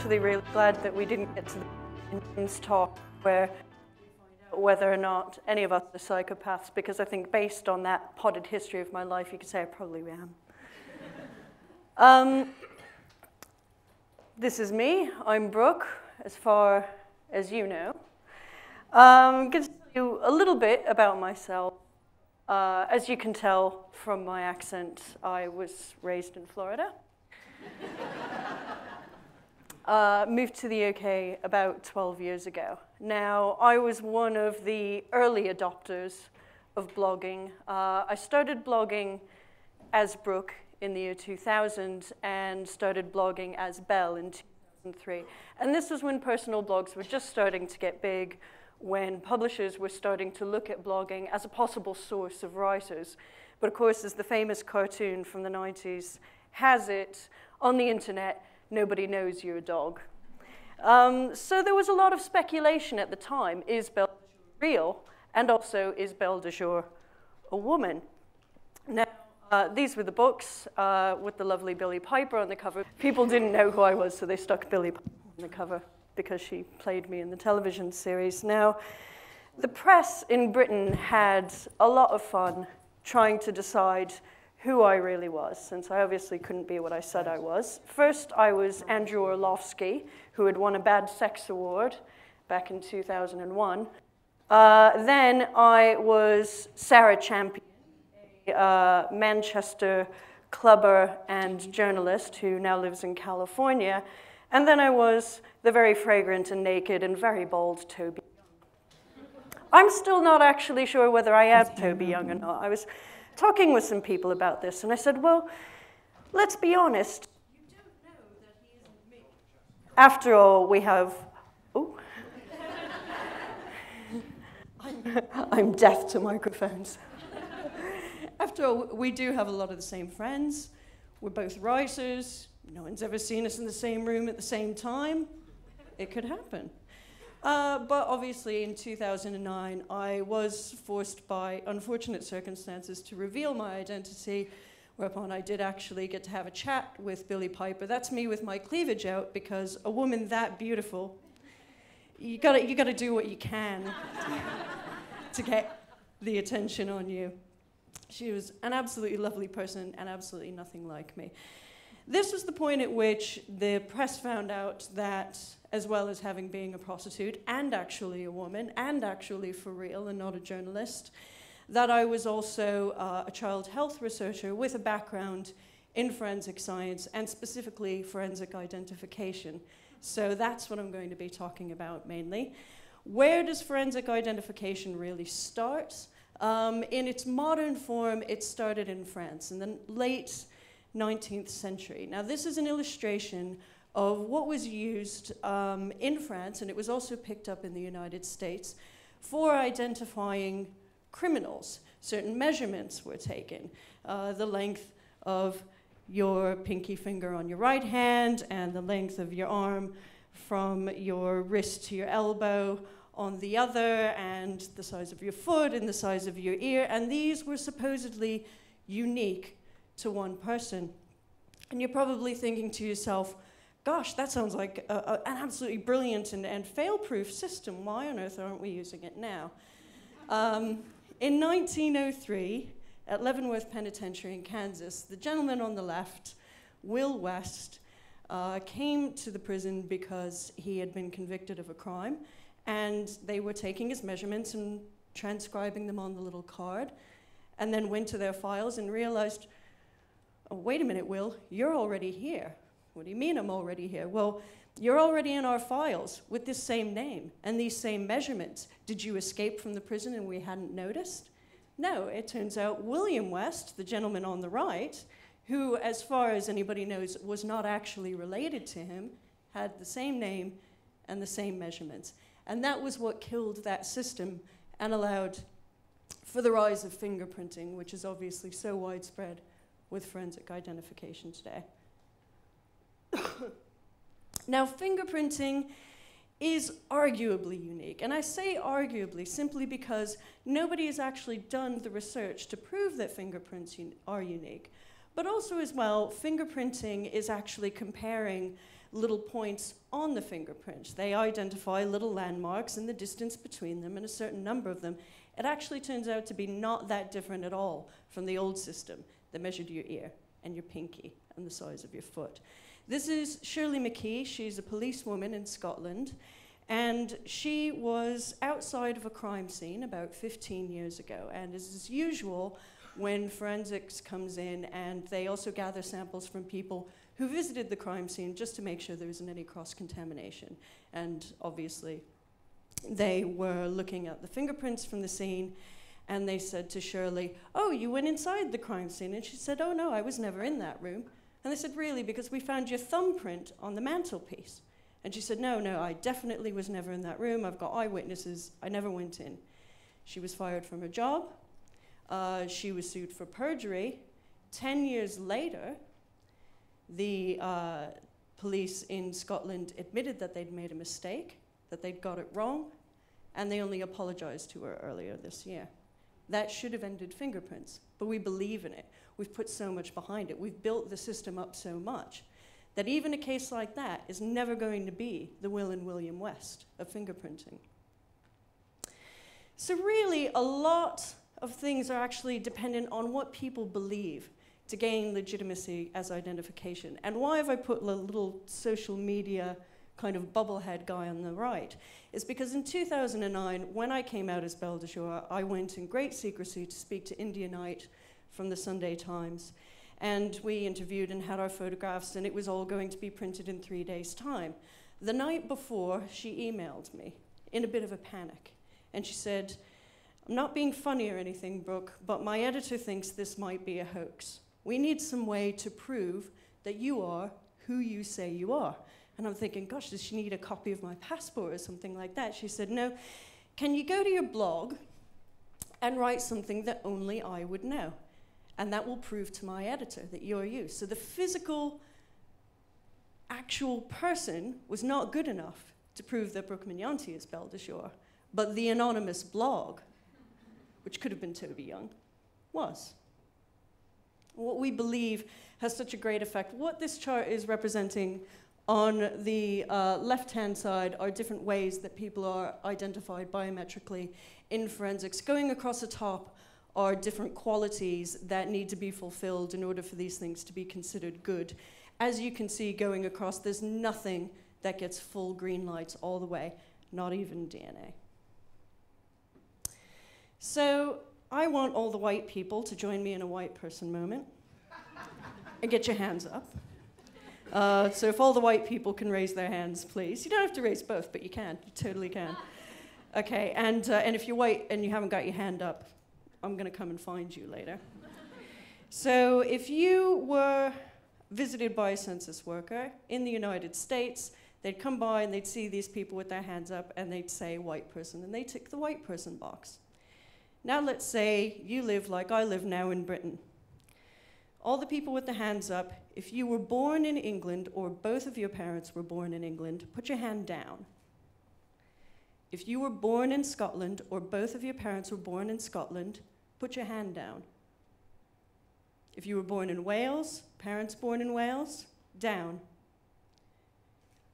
actually really glad that we didn't get to the names talk where we find out whether or not any of us are psychopaths, because I think based on that potted history of my life, you could say I probably am. This is me. I'm Brooke, as far as you know. I'm going to tell you a little bit about myself. As you can tell from my accent, I was raised in Florida. Moved to the UK about 12 years ago. Now, I was one of the early adopters of blogging. I started blogging as Brooke in the year 2000 and started blogging as Belle in 2003. And this was when personal blogs were just starting to get big, when publishers were starting to look at blogging as a possible source of writers. But of course, as the famous cartoon from the 90s has it, on the internet, nobody knows you're a dog. So there was a lot of speculation at the time. Is Belle de Jour real? And also, is Belle de Jour a woman? Now, these were the books with the lovely Billie Piper on the cover. People didn't know who I was, so they stuck Billie Piper on the cover because she played me in the television series. Now, the press in Britain had a lot of fun trying to decide who I really was, since I obviously couldn't be what I said I was. First, I was Andrew Orlovsky, who had won a Bad Sex Award back in 2001. Then I was Sarah Champion, a Manchester clubber and journalist who now lives in California. And then I was the very fragrant and naked and very bold Toby Young. I'm still not actually sure whether I am Toby Young or not. I was talking with some people about this, and I said, well, let's be honest. You don't know that he isn't me. After all, we have... Oh. I'm deaf to microphones. After all, we do have a lot of the same friends. We're both writers. No one's ever seen us in the same room at the same time. It could happen. But obviously, in 2009, I was forced by unfortunate circumstances to reveal my identity, whereupon I did actually get to have a chat with Billie Piper. That's me with my cleavage out, because a woman that beautiful, you gotta do what you can to get the attention on you. She was an absolutely lovely person and absolutely nothing like me. This was the point at which the press found out that, as well as having being a prostitute and actually a woman and actually for real and not a journalist, that I was also a child health researcher with a background in forensic science and specifically forensic identification. So that's what I'm going to be talking about mainly. Where does forensic identification really start? In its modern form, it started in France in the late 19th century. Now, this is an illustration of what was used in France, and it was also picked up in the United States, for identifying criminals. Certain measurements were taken. The length of your pinky finger on your right hand and the length of your arm from your wrist to your elbow on the other, and the size of your foot and the size of your ear, and these were supposedly unique to one person. And you're probably thinking to yourself, gosh, that sounds like an absolutely brilliant and fail-proof system. Why on earth aren't we using it now? In 1903, at Leavenworth Penitentiary in Kansas, the gentleman on the left, Will West, came to the prison because he had been convicted of a crime, and they were taking his measurements and transcribing them on the little card, and then went to their files and realized, oh, wait a minute, Will, you're already here. What do you mean I'm already here? Well, you're already in our files with this same name and these same measurements. Did you escape from the prison and we hadn't noticed? No, it turns out William West, the gentleman on the right, who, as far as anybody knows, was not actually related to him, had the same name and the same measurements. And that was what killed that system and allowed for the rise of fingerprinting, which is obviously so widespread with forensic identification today. Now, fingerprinting is arguably unique. And I say arguably simply because nobody has actually done the research to prove that fingerprints are unique. But also as well, fingerprinting is actually comparing little points on the fingerprints. They identify little landmarks and the distance between them and a certain number of them. It actually turns out to be not that different at all from the old system that measured your ear and your pinky and the size of your foot. This is Shirley McKee. She's a policewoman in Scotland, and she was outside of a crime scene about 15 years ago. And as usual, when forensics comes in, and they also gather samples from people who visited the crime scene just to make sure there isn't any cross-contamination. And obviously, they were looking at the fingerprints from the scene, and they said to Shirley, "Oh, you went inside the crime scene?" And she said, "Oh, no, I was never in that room." And they said, "Really? Because we found your thumbprint on the mantelpiece." And she said, "No, I definitely was never in that room. I've got eyewitnesses. I never went in." She was fired from her job. She was sued for perjury. 10 years later, the police in Scotland admitted that they'd made a mistake, that they'd got it wrong, and they only apologized to her earlier this year. That should have ended fingerprints, but we believe in it. We've put so much behind it. We've built the system up so much that even a case like that is never going to be the Will and William West of fingerprinting. So really, a lot of things are actually dependent on what people believe to gain legitimacy as identification. And why have I put a little social media kind of bubblehead guy on the right? Is because in 2009, when I came out as Belle de Jour, I went in great secrecy to speak to India Knight from the Sunday Times. And we interviewed and had our photographs, and it was all going to be printed in 3 days' time. The night before, she emailed me in a bit of a panic. And she said, "I'm not being funny or anything, Brooke, but my editor thinks this might be a hoax. We need some way to prove that you are who you say you are." And I'm thinking, gosh, does she need a copy of my passport or something like that? She said, "No, can you go to your blog and write something that only I would know? And that will prove to my editor that you're you." So the physical, actual person was not good enough to prove that Brooke Magnanti is Belle de Jour, but the anonymous blog, which could have been Toby Young, was. What we believe has such a great effect. What this chart is representing on the left-hand side are different ways that people are identified biometrically in forensics. Going across the top are different qualities that need to be fulfilled in order for these things to be considered good. As you can see going across, there's nothing that gets full green lights all the way, not even DNA. So I want all the white people to join me in a white person moment and get your hands up. So if all the white people can raise their hands, please. You don't have to raise both, but you can. You totally can. Okay, and if you're white and you haven't got your hand up, I'm going to come and find you later. So if you were visited by a census worker in the United States, they'd come by and they'd see these people with their hands up and they'd say white person, and they tick the white person box. Now let's say you live like I live now in Britain. All the people with the hands up, if you were born in England or both of your parents were born in England, put your hand down. If you were born in Scotland or both of your parents were born in Scotland, put your hand down. If you were born in Wales, parents born in Wales, down.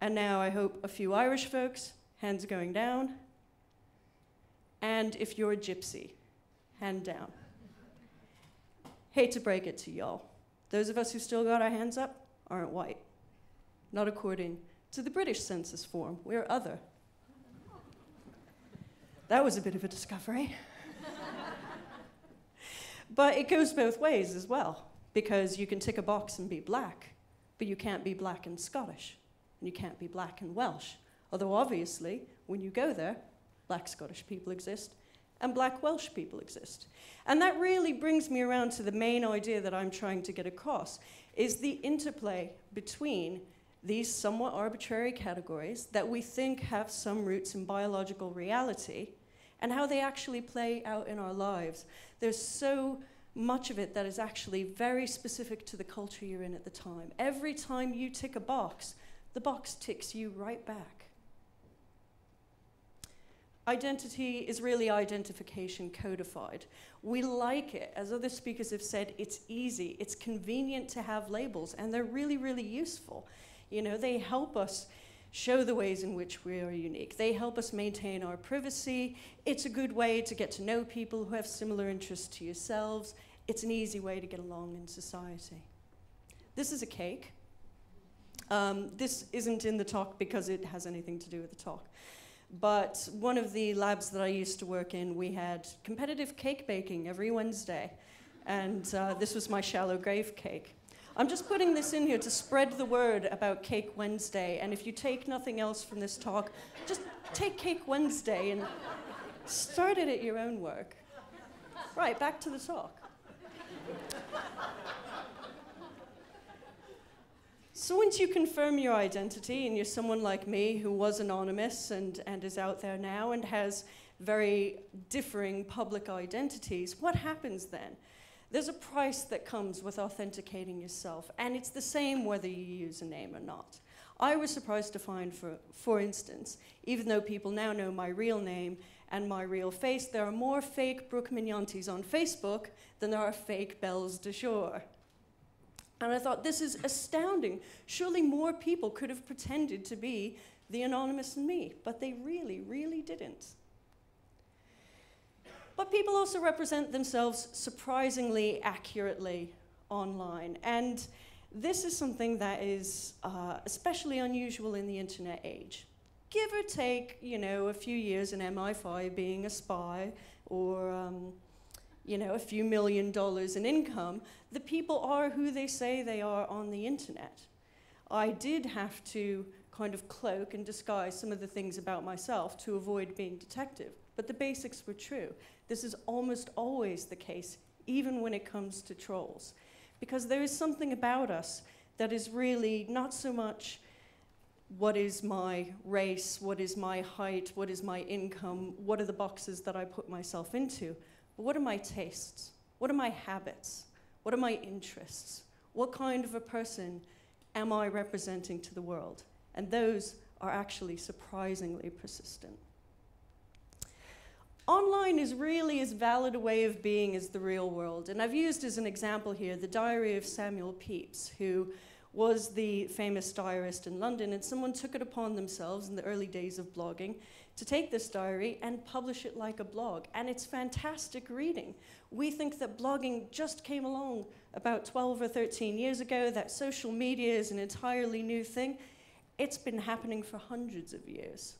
And now I hope a few Irish folks, hands going down. And if you're a gypsy, hand down. Hate to break it to y'all. Those of us who still got our hands up aren't white. Not according to the British census form. We're other. That was a bit of a discovery. But it goes both ways as well, because you can tick a box and be black, but you can't be black and Scottish, and you can't be black and Welsh. Although obviously, when you go there, black Scottish people exist, and black Welsh people exist. And that really brings me around to the main idea that I'm trying to get across, is the interplay between these somewhat arbitrary categories that we think have some roots in biological reality and how they actually play out in our lives. There's so much of it that is actually very specific to the culture you're in at the time. Every time you tick a box, the box ticks you right back. Identity is really identification codified. We like it. As other speakers have said, it's easy, it's convenient to have labels, and they're really, really useful. You know, they help us show the ways in which we are unique. They help us maintain our privacy. It's a good way to get to know people who have similar interests to yourselves. It's an easy way to get along in society. This is a cake. This isn't in the talk because it has anything to do with the talk. But one of the labs that I used to work in, we had competitive cake baking every Wednesday. And this was my shallow grave cake. I'm just putting this in here to spread the word about Cake Wednesday. And if you take nothing else from this talk, just take Cake Wednesday and start it at your own work. Right, back to the talk. So once you confirm your identity and you're someone like me who was anonymous and is out there now and has very differing public identities, what happens then? There's a price that comes with authenticating yourself, and it's the same whether you use a name or not. I was surprised to find, for instance, even though people now know my real name and my real face, there are more fake Brooke Magnantis on Facebook than there are fake Belles de Jour. And I thought, this is astounding. Surely more people could have pretended to be the anonymous me, but they really, really didn't. But people also represent themselves surprisingly accurately online. And this is something that is especially unusual in the internet age. Give or take, you know, a few years in MI5 being a spy or you know, a few $1 million in income, the people are who they say they are on the internet. I did have to kind of cloak and disguise some of the things about myself to avoid being detected, but the basics were true. This is almost always the case, even when it comes to trolls, because there is something about us that is really not so much what is my race, what is my height, what is my income, what are the boxes that I put myself into, but what are my tastes? What are my habits? What are my interests? What kind of a person am I representing to the world? And those are actually surprisingly persistent. Online is really as valid a way of being as the real world. And I've used as an example here the diary of Samuel Pepys, who was the famous diarist in London, and someone took it upon themselves in the early days of blogging to take this diary and publish it like a blog. And it's fantastic reading. We think that blogging just came along about 12 or 13 years ago, that social media is an entirely new thing. It's been happening for hundreds of years.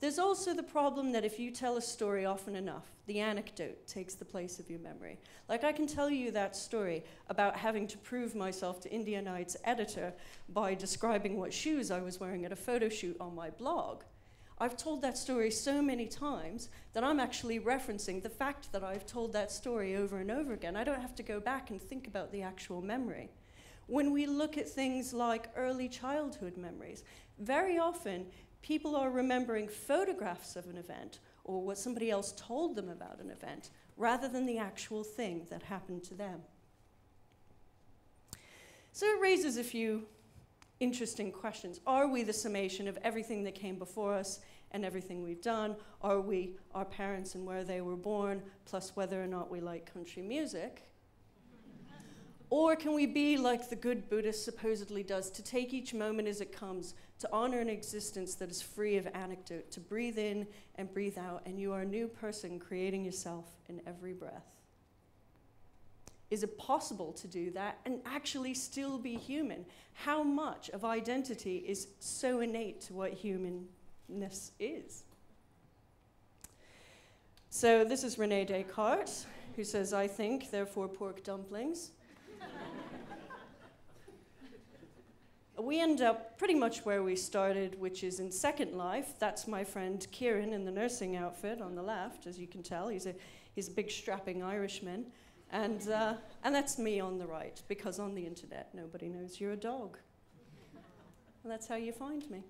There's also the problem that if you tell a story often enough, the anecdote takes the place of your memory. Like, I can tell you that story about having to prove myself to India Night's editor by describing what shoes I was wearing at a photo shoot on my blog. I've told that story so many times that I'm actually referencing the fact that I've told that story over and over again. I don't have to go back and think about the actual memory. When we look at things like early childhood memories, very often people are remembering photographs of an event or what somebody else told them about an event rather than the actual thing that happened to them. So it raises a few interesting questions. Are we the summation of everything that came before us and everything we've done? Are we our parents and where they were born, plus whether or not we like country music? Or can we be like the good Buddhist supposedly does, to take each moment as it comes, to honor an existence that is free of anecdote, to breathe in and breathe out, and you are a new person creating yourself in every breath? Is it possible to do that and actually still be human? How much of identity is so innate to what humanness is? So this is René Descartes, who says, "I think, therefore pork dumplings." We end up pretty much where we started, which is in Second Life. That's my friend Kieran in the nursing outfit on the left, as you can tell. He's a big strapping Irishman. And that's me on the right, because on the internet, nobody knows you're a dog. And that's how you find me.